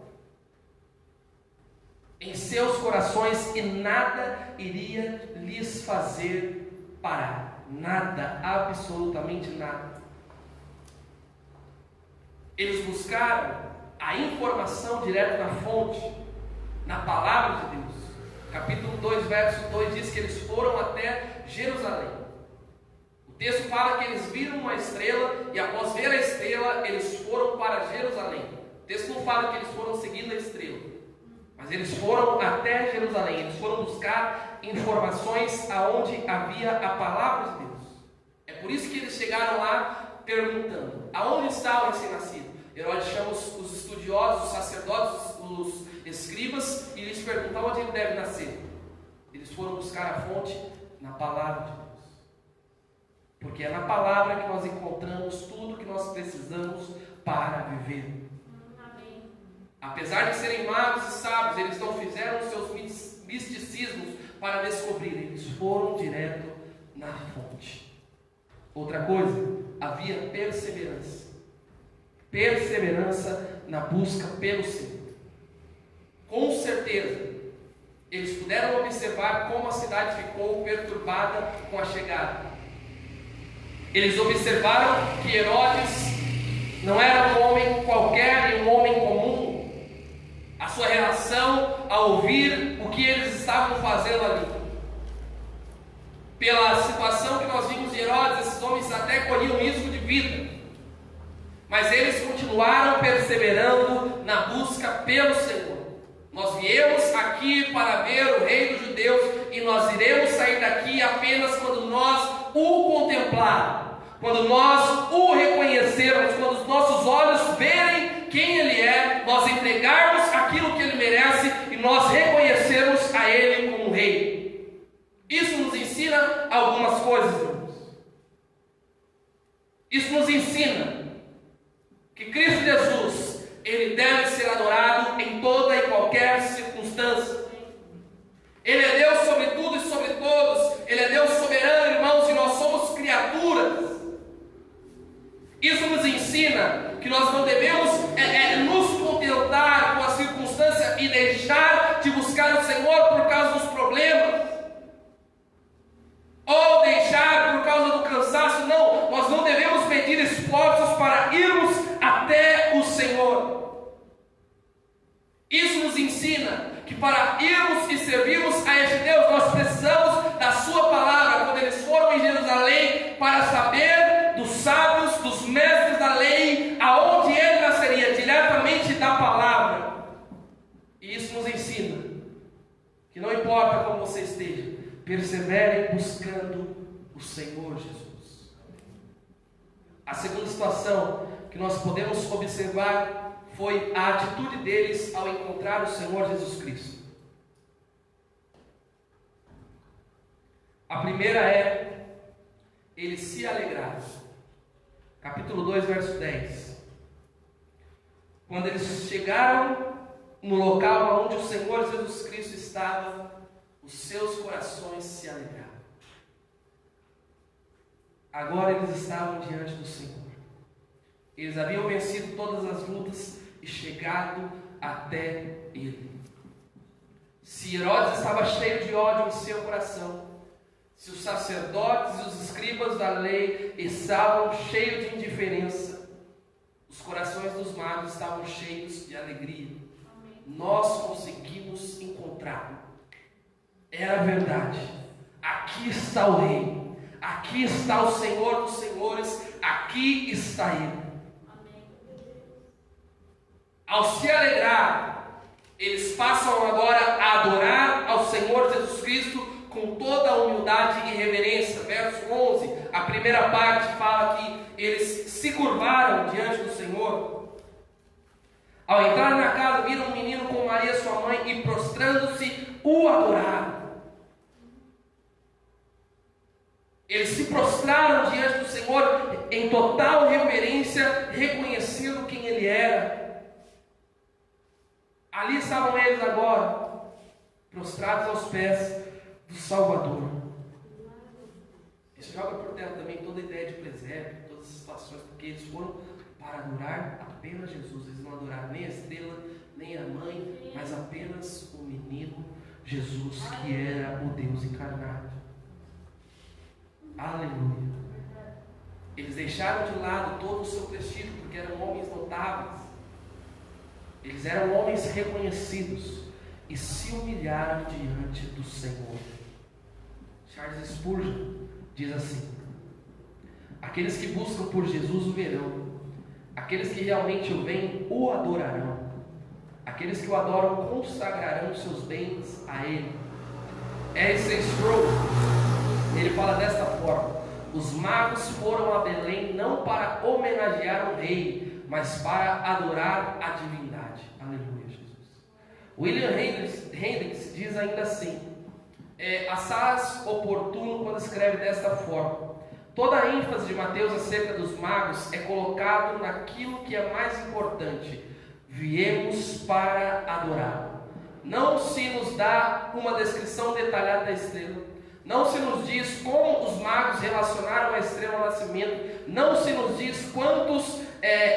em seus corações e nada iria lhes fazer parar. Nada, absolutamente nada. Eles buscaram a informação direto na fonte, na palavra de Deus. Capítulo 2, verso 2 diz que eles foram até Jerusalém. O texto fala que eles viram uma estrela e após ver a estrela, eles foram para Jerusalém. O texto não fala que eles foram seguindo a estrela, mas eles foram até Jerusalém. Eles foram buscar informações aonde havia a palavra de Deus. É por isso que eles chegaram lá perguntando: aonde está o recém-nascido? Herodes chama os estudiosos, os sacerdotes, os escribas e lhes pergunta onde ele deve nascer. Eles foram buscar a fonte na palavra de Deus. Porque é na palavra que nós encontramos tudo que nós precisamos para viver. Amém. Apesar de serem magos e sábios, eles não fizeram os seus misticismos para descobrir. Eles foram direto na fonte. Outra coisa, havia perseverança. Perseverança na busca pelo Senhor. Com certeza, eles puderam observar como a cidade ficou perturbada com a chegada. Eles observaram que Herodes não era um homem qualquer, nem um homem comum. ao ouvir o que eles estavam fazendo ali. Pela situação que nós vimos de Herodes, esses homens até corriam risco de vida, mas eles continuaram perseverando na busca pelo Senhor. Nós viemos aqui para ver o Rei dos Judeus, e nós iremos sair daqui apenas quando nós o contemplarmos, quando nós o reconhecermos, quando os nossos olhos verem quem Ele é, nós entregarmos aquilo que Ele merece e nós reconhecermos a Ele como Rei. Isso nos ensina algumas coisas, irmãos. Isso nos ensina que Cristo Jesus, Ele deve ser adorado em toda e qualquer circunstância. Ele é Deus sobre tudo e sobre todos. Ele é Deus soberano, irmãos, e nós somos criaturas. Isso nos ensina que nós não devemos nos contentar com a circunstância e deixar de buscar o Senhor por causa dos problemas, ou deixar por causa do cansaço. Não, nós não devemos medir esforços para irmos até o Senhor. Isso nos ensina que para irmos e servirmos a este Deus, nós precisamos da sua palavra. Quando eles foram em Jerusalém para saber dos sábios, dos mestres da lei, aonde ele nasceria, diretamente da palavra. E isso nos ensina que não importa como você esteja, persevere buscando o Senhor Jesus. A segunda situação que nós podemos observar foi a atitude deles ao encontrar o Senhor Jesus Cristo. A primeira é: eles se alegraram. Capítulo 2, verso 10. Quando eles chegaram no local onde o Senhor Jesus Cristo estava, os seus corações se alegraram. Agora eles estavam diante do Senhor. Eles haviam vencido todas as lutas e chegado até Ele. Se Herodes estava cheio de ódio em seu coração, se os sacerdotes e os escribas da lei estavam cheios de indiferença, os corações dos magos estavam cheios de alegria. Nós conseguimos encontrá-lo. Era verdade. Aqui está o Rei. Aqui está o Senhor dos Senhores. Aqui está Ele. Ao se alegrar, eles passam agora a adorar ao Senhor Jesus Cristo com toda a humildade e reverência. Verso 11, a primeira parte fala que eles se curvaram diante do Senhor. Ao entrar na casa, viram um menino com Maria sua mãe e, prostrando-se, o adoraram. Eles se prostraram diante do Senhor em total reverência, reconhecendo quem Ele era. Ali estavam eles agora, prostrados aos pés do Salvador. Isso joga por terra também toda a ideia de presépio, todas as situações, porque eles foram para adorar apenas Jesus. Eles não adoraram nem a estrela, nem a mãe, mas apenas o menino Jesus, que era o Deus encarnado. Aleluia. Eles deixaram de lado todo o seu prestígio, porque eram homens notáveis. Eles eram homens reconhecidos e se humilharam diante do Senhor. Charles Spurgeon diz assim: aqueles que buscam por Jesus o verão, aqueles que realmente o veem o adorarão, aqueles que o adoram consagrarão seus bens a Ele. R.C. Sproul, ele fala desta forma: os magos foram a Belém não para homenagear o rei, mas para adorar a divindade. Aleluia, Jesus. William Hendricks diz ainda assim, assaz oportuno quando escreve desta forma: toda a ênfase de Mateus acerca dos magos é colocado naquilo que é mais importante. Viemos para adorar. Não se nos dá uma descrição detalhada da estrela, não se nos diz como os magos relacionaram a estrela ao nascimento, não se nos diz quantos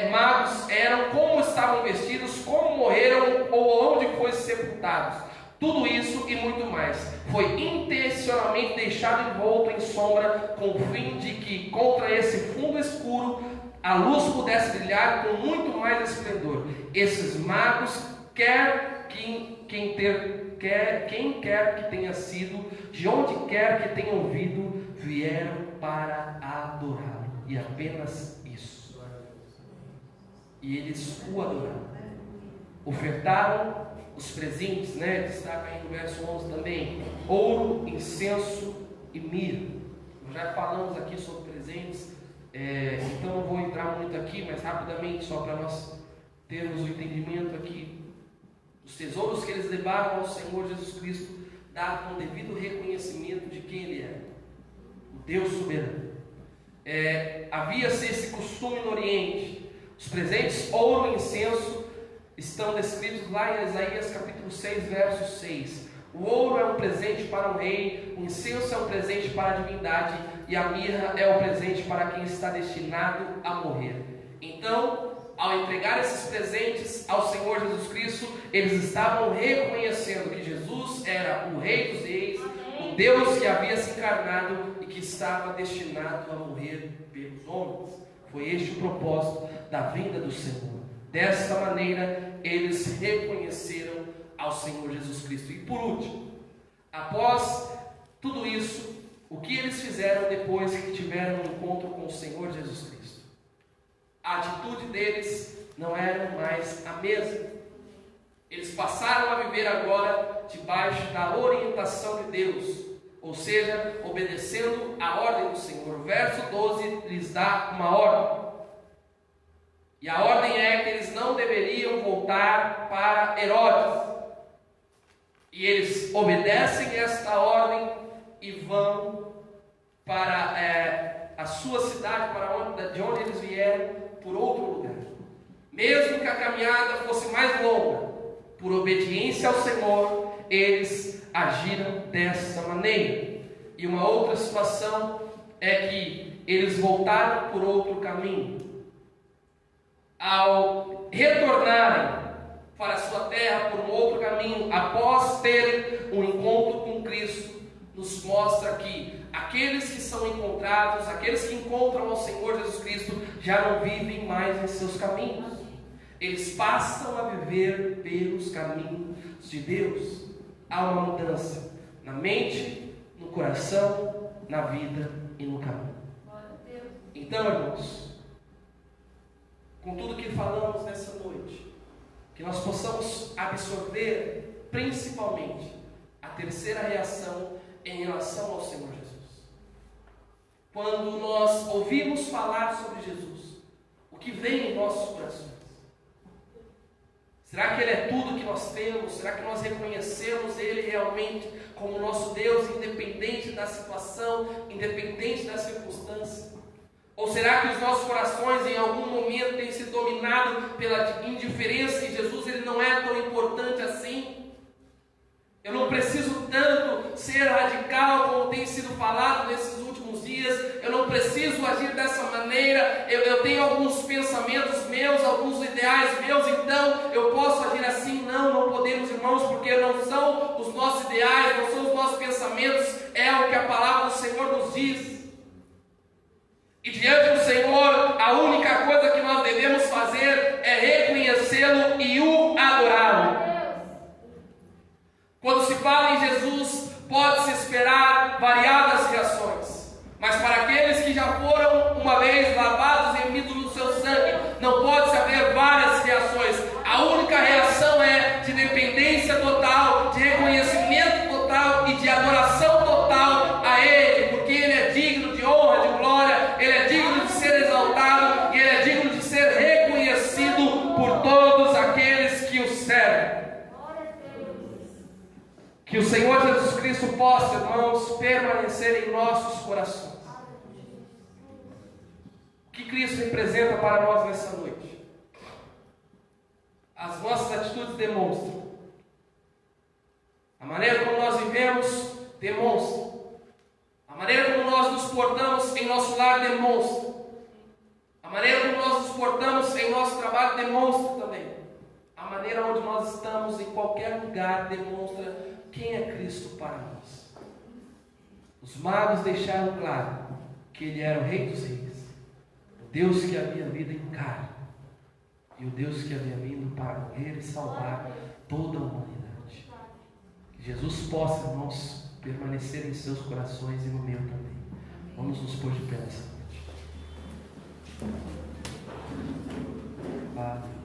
magos eram, como estavam vestidos, como morreram ou onde foram sepultados. Tudo isso e muito mais foi intencionalmente deixado envolto em sombra, com o fim de que contra esse fundo escuro a luz pudesse brilhar com muito mais esplendor. Esses magos quem quer que tenha sido, de onde quer que tenham vindo, vieram para adorá-lo, e apenas isso. E eles o adoraram, ofertaram os presentes, destaca aí no verso 11 também: ouro, incenso e mirra. Nós já falamos aqui sobre presentes, então não vou entrar muito aqui, mas rapidamente, só para nós termos o entendimento aqui. Os tesouros que eles levaram ao Senhor Jesus Cristo davam um devido reconhecimento de quem Ele é, o Deus soberano. Havia-se esse costume no Oriente. Os presentes ouro e incenso estão descritos lá em Isaías capítulo 6, verso 6. O ouro é um presente para o rei, o incenso é um presente para a divindade, e a mirra é um presente para quem está destinado a morrer. Então, ao entregar esses presentes ao Senhor Jesus Cristo, eles estavam reconhecendo que Jesus era o Rei dos Reis, o Deus que havia se encarnado e que estava destinado a morrer pelos homens. Foi este o propósito da vinda do Senhor. Dessa maneira, eles reconheceram ao Senhor Jesus Cristo. E por último, após tudo isso, o que eles fizeram depois que tiveram um encontro com o Senhor Jesus Cristo? A atitude deles não era mais a mesma. Eles passaram a viver agora debaixo da orientação de Deus, ou seja, obedecendo a ordem do Senhor. O verso 12 lhes dá uma ordem, e a ordem é que eles não deveriam voltar para Herodes. E eles obedecem esta ordem e vão para a sua cidade, de onde eles vieram, por outro lugar. Mesmo que a caminhada fosse mais longa, por obediência ao Senhor, eles agiram dessa maneira. E uma outra situação é que eles voltaram por outro caminho. Ao retornarem para a sua terra por um outro caminho, após terem um encontro com Cristo, nos mostra que aqueles que são encontrados, aqueles que encontram ao Senhor Jesus Cristo, já não vivem mais em seus caminhos. Eles passam a viver pelos caminhos de Deus. Há uma mudança na mente, no coração, na vida e no caminho. Então, irmãos, com tudo que falamos nessa noite, que nós possamos absorver principalmente a terceira reação em relação ao Senhor Jesus. Quando nós ouvimos falar sobre Jesus, o que vem em nossos corações? Será que Ele é tudo que nós temos? Será que nós reconhecemos Ele realmente como nosso Deus, independente da situação, independente da circunstância? Ou será que os nossos corações em algum momento têm sido dominados pela indiferença que Jesus ele não é tão importante assim? Eu não preciso tanto ser radical como tem sido falado nesses últimos dias. Eu não preciso agir dessa maneira. Eu tenho alguns pensamentos meus, alguns ideais meus, então eu posso agir assim. Não podemos, irmãos, porque não são os nossos ideais, não são os nossos pensamentos, é o que a palavra do Senhor nos diz. E diante do Senhor, a única coisa que nós devemos fazer é reconhecê-lo e o adorá-lo. Quando se fala em Jesus, pode-se esperar variadas reações. Mas para aqueles que já foram uma vez lavados e remidos no seu sangue, não pode haver várias reações. A única reação é de dependência total, de reconhecimento total e de adoração total a Ele, porque Ele é digno de honra, de glória, Ele é digno de ser exaltado e Ele é digno de ser reconhecido por todos aqueles que o servem. Que o Senhor Jesus Cristo possa, irmãos, permanecer em nossos corações. O que Cristo representa para nós nessa noite? As nossas atitudes demonstram. A maneira como nós vivemos demonstra. A maneira como nós nos portamos em nosso lar demonstra. A maneira como nós nos portamos em nosso trabalho demonstra também. A maneira onde nós estamos em qualquer lugar demonstra quem é Cristo para nós. Os magos deixaram claro que Ele era o Rei dos Reis, o Deus que havia vida em carne. e o Deus que havia vindo para morrer e salvar toda a humanidade. Que Jesus possa, irmãos, permanecer em seus corações e no meu também. Vamos nos pôr de pé nessa noite. Aleluia.